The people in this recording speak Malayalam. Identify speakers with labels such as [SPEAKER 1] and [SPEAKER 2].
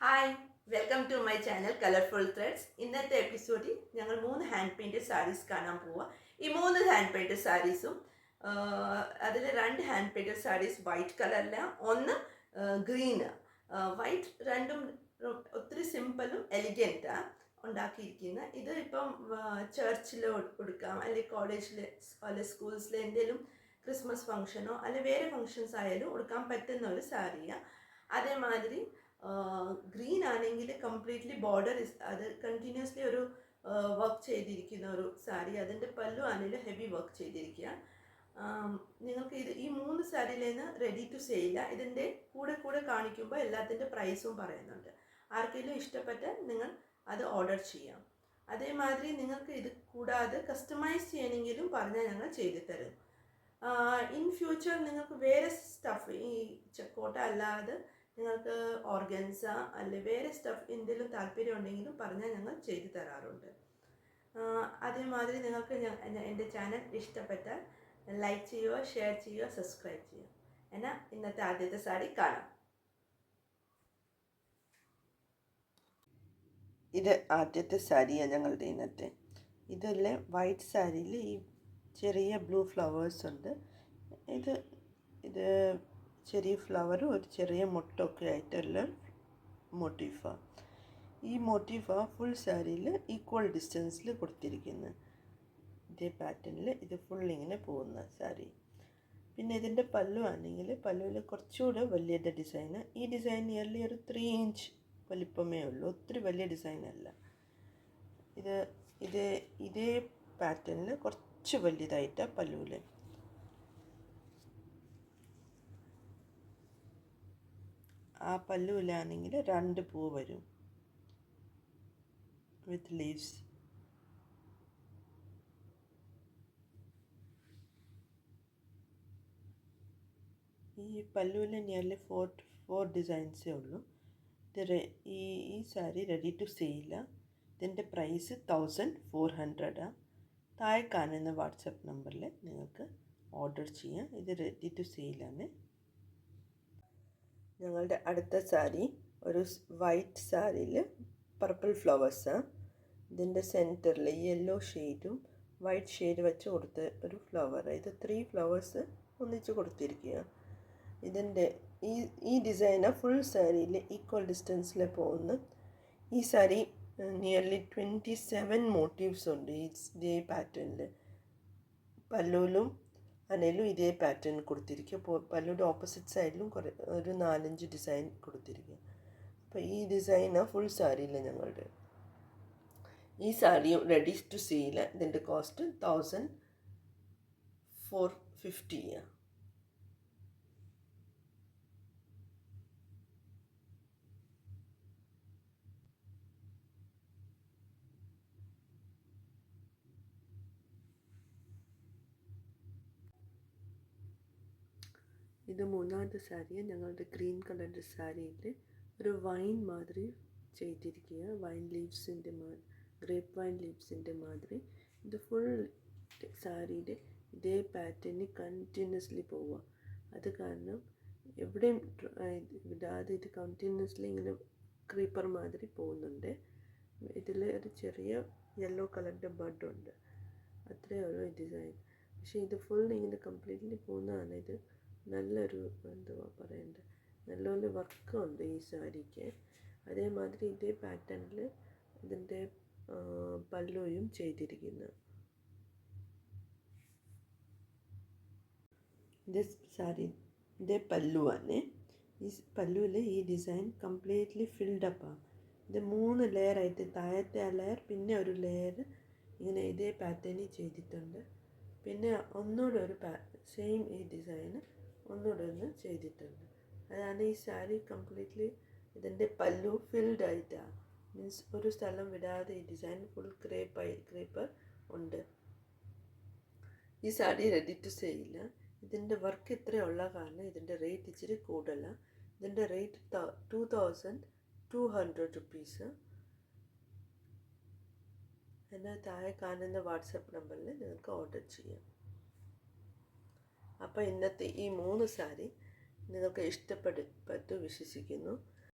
[SPEAKER 1] Hi, welcome to my channel colourful threads. ഇന്നത്തെ എപ്പിസോഡിൽ ഞങ്ങൾ 3 ഹാൻഡ് പെയിൻറ്റഡ് സാരീസ് കാണാൻ പോവുക. ഈ 3 ഹാൻഡ് പെയിൻറ്റഡ് സാരീസും അതിൽ 2 ഹാൻഡ് പെയിൻറ്റഡ് സാരീസ് വൈറ്റ് കളറിലാണ്, ഒന്ന് ഗ്രീന്. വൈറ്റ് രണ്ടും ഒത്തിരി സിമ്പിളും എലിഗൻറ്റാണ് ഉണ്ടാക്കിയിരിക്കുന്നത്. ഇത് ഇപ്പം ചർച്ചിൽ കൊടുക്കാം, അല്ലെങ്കിൽ കോളേജിൽ അല്ലെങ്കിൽ സ്കൂൾസിൽ എന്തെങ്കിലും ക്രിസ്മസ് ഫംഗ്ഷനോ അല്ലെങ്കിൽ വേറെ ഫങ്ഷൻസ് ആയാലും കൊടുക്കാൻ പറ്റുന്ന ഒരു സാരിയാണ്. അതേമാതിരി ഗ്രീൻ ആണെങ്കിൽ കംപ്ലീറ്റ്ലി ബോർഡർ അത് കണ്ടിന്യൂസ്ലി ഒരു വർക്ക് ചെയ്തിരിക്കുന്ന ഒരു സാരി. അതിൻ്റെ പല്ലു ആണെങ്കിലും ഹെവി വർക്ക് ചെയ്തിരിക്കുക. നിങ്ങൾക്ക് ഈ 3 സാരിയിൽ നിന്ന് റെഡി ടു സെയില. ഇതിൻ്റെ കൂടെ കാണിക്കുമ്പോൾ എല്ലാത്തിൻ്റെ പ്രൈസും പറയുന്നുണ്ട്. ആർക്കെങ്കിലും ഇഷ്ടപ്പെട്ട നിങ്ങൾ അത് ഓർഡർ ചെയ്യാം. അതേമാതിരി നിങ്ങൾക്ക് ഇത് കൂടാതെ കസ്റ്റമൈസ് ചെയ്യണമെങ്കിലും പറഞ്ഞാൽ ഞങ്ങൾ ചെയ്തു തരും. ഇൻ ഫ്യൂച്ചർ നിങ്ങൾക്ക് വേറെ സ്റ്റഫ്, ഈ ചക്കോട്ട അല്ലാതെ നിങ്ങൾക്ക് ഓർഗൻസ അല്ലെ വേറെ സ്റ്റഫ് എന്തെങ്കിലും താല്പര്യം ഉണ്ടെങ്കിലും പറഞ്ഞാൽ ഞങ്ങൾ ചെയ്തു തരാറുണ്ട്. അതേമാതിരി നിങ്ങൾക്ക് എൻ്റെ ചാനൽ ഇഷ്ടപ്പെട്ടാൽ ലൈക്ക് ചെയ്യുക, ഷെയർ ചെയ്യുക, സബ്സ്ക്രൈബ് ചെയ്യുക. എന്നാൽ ഇന്നത്തെ ആദ്യത്തെ സാരി കാണാം. ഇത് ആദ്യത്തെ സാരിയാണ് ഞങ്ങളുടെ ഇന്നത്തെ. ഇതിലെ വൈറ്റ് സാരിയിൽ ഈ ചെറിയ ബ്ലൂ ഫ്ലവേഴ്സ് ഉണ്ട്. ഇത് ചെറിയ ഫ്ലവറും ഒരു ചെറിയ മുട്ടൊക്കെ ആയിട്ടുള്ള മോട്ടീഫാണ്. ഈ മോട്ടീഫാണ് ഫുൾ സാരിയിൽ ഈക്വൽ ഡിസ്റ്റൻസിൽ കൊടുത്തിരിക്കുന്നത്. ഇതേ പാറ്റേണിൽ ഇത് ഫുൾ ഇങ്ങനെ പോകുന്ന സാരി. പിന്നെ ഇതിൻ്റെ പല്ലു ആണെങ്കിൽ പല്ലുവിൽ കുറച്ചുകൂടെ വലിയ ഡിസൈന്. ഈ ഡിസൈൻ നിയർലി ഒരു 3 ഇഞ്ച് വലിപ്പമേ ഉള്ളൂ, ഒത്തിരി വലിയ ഡിസൈനല്ല. ഇതേ പാറ്റേണിൽ കുറച്ച് വലുതായിട്ടാണ് പല്ലുവിൽ. ആ പല്ലുവിലാണെങ്കിൽ 2 പൂ വരും വിത്ത് ലീവ്സ്. ഈ പല്ലുവിൽ നിയർലി 4 ഡിസൈൻസേ ഉള്ളൂ. ഈ സാരി റെഡി ടു സെയില. ഇതിൻ്റെ പ്രൈസ് 1400 താഴെ കാണുന്ന വാട്സപ്പ് നമ്പറിൽ നിങ്ങൾക്ക് ഓർഡർ ചെയ്യാം. ഇത് റെഡി ടു സെയിലാണ്. ഞങ്ങളുടെ അടുത്ത സാരി ഒരു വൈറ്റ് സാരിയിൽ പർപ്പിൾ ഫ്ലവേഴ്സാണ്. ഇതിൻ്റെ സെൻറ്ററിൽ യെല്ലോ ഷെയ്ഡും വൈറ്റ് ഷെയ്ഡ് വെച്ച് കൊടുത്ത ഒരു ഫ്ലവർ. ഇത് 3 ഫ്ലവേഴ്സ് ഒന്നിച്ച് കൊടുത്തിരിക്കുക. ഇതിൻ്റെ ഈ ഡിസൈന് ഫുൾ സാരിയിൽ ഈക്വൽ ഡിസ്റ്റൻസിൽ പോകുന്നു. ഈ സാരി നിയർലി 27 മോട്ടീവ്സ് ഉണ്ട് ഇതേ പാറ്റേണിൽ. പല്ലുവിലും അനയിലും ഇതേ പാറ്റേൺ കൊടുത്തിരിക്കുക. പല്ലുയുടെ ഓപ്പോസിറ്റ് സൈഡിലും ഒരു 4-5 ഡിസൈൻ കൊടുത്തിരിക്കുക. അപ്പോൾ ഈ ഡിസൈനാണ് ഫുൾ സാരിയിൽ ഞങ്ങളുടെ. ഈ സാരി റെഡി ടു സെയിൽ. ഇതിൻ്റെ കോസ്റ്റ് 1450. ഇത് 3ാമത്തെ സാരിയാണ്. ഞങ്ങളുടെ ഗ്രീൻ കളറിൻ്റെ സാരിയിൽ ഒരു വൈൻ മാതിരി ചെയ്തിരിക്കുക. വൈൻ ലീവ്സിൻ്റെ ഗ്രേപ്പ് വൈൻ ലീവ്സിൻ്റെ മാതിരി. ഇത് ഫുൾ സാരിയുടെ ഇതേ പാറ്റേണിൽ കണ്ടിന്യൂസ്ലി പോവുക. അത് കാരണം എവിടെയും വിടാതെ ഇത് കണ്ടിന്യൂസ്ലി ഇങ്ങനെ ക്രീപ്പർ മാതിരി പോകുന്നുണ്ട്. ഇതിൽ ഒരു ചെറിയ യെല്ലോ കളറിൻ്റെ ബഡുണ്ട്. അത്രയേ ഉള്ളൂ ഈ ഡിസൈൻ. പക്ഷേ ഇത് ഫുൾ ഇങ്ങനെ കംപ്ലീറ്റ്ലി പോകുന്നതാണ്. ഇത് നല്ലൊരു നല്ലൊരു വർക്കുണ്ട് ഈ സാരിക്ക്. അതേമാതിരി ഇതേ പാറ്റേണിൽ ഇതിൻ്റെ പല്ലുവും ചെയ്തിരിക്കുന്നു. ഇത് സാരിൻ്റെ പല്ലുവാണ്. ഈ പല്ലുവിൽ ഈ ഡിസൈൻ കംപ്ലീറ്റ്ലി ഫിൽഡപ്പാണ്. ഇത് 3 ലെയറായിട്ട്, താഴത്തെ ആ ലെയർ പിന്നെ ഒരു ലെയർ ഇങ്ങനെ ഇതേ പാറ്റേണിൽ ചെയ്തിട്ടുണ്ട്. പിന്നെ ഒന്നുകൂടെ ഒരു സെയിം ഈ ഡിസൈന് ഒന്നുകൂടെ ഒന്ന് ചെയ്തിട്ടുണ്ട്. അതാണ് ഈ സാരി കംപ്ലീറ്റ്ലി ഇതിൻ്റെ പല്ലു ഫിൽഡ് ആയിട്ടാണ്. മീൻസ് ഒരു സ്ഥലം വിടാതെ ഈ ഡിസൈൻ ഫുൾ ക്രേപ്പർ ഉണ്ട്. ഈ സാരി റെഡി ടു സെയിൽ. ഇതിൻ്റെ വർക്ക് ഇത്രയുള്ള കാരണം ഇതിൻ്റെ റേറ്റ് ഇച്ചിരി കൂടുതലാണ്. ഇതിൻ്റെ റേറ്റ് 2200 റുപ്പീസ്. എന്നാൽ താഴെ കാണുന്ന വാട്സപ്പ് നമ്പറിൽ നിങ്ങൾക്ക് ഓർഡർ ചെയ്യാം. അപ്പോൾ ഇന്നത്തെ ഈ 3 സാരി നിങ്ങൾക്ക് ഇഷ്ടപ്പെട്ടു വിശ്വസിക്കുന്നു.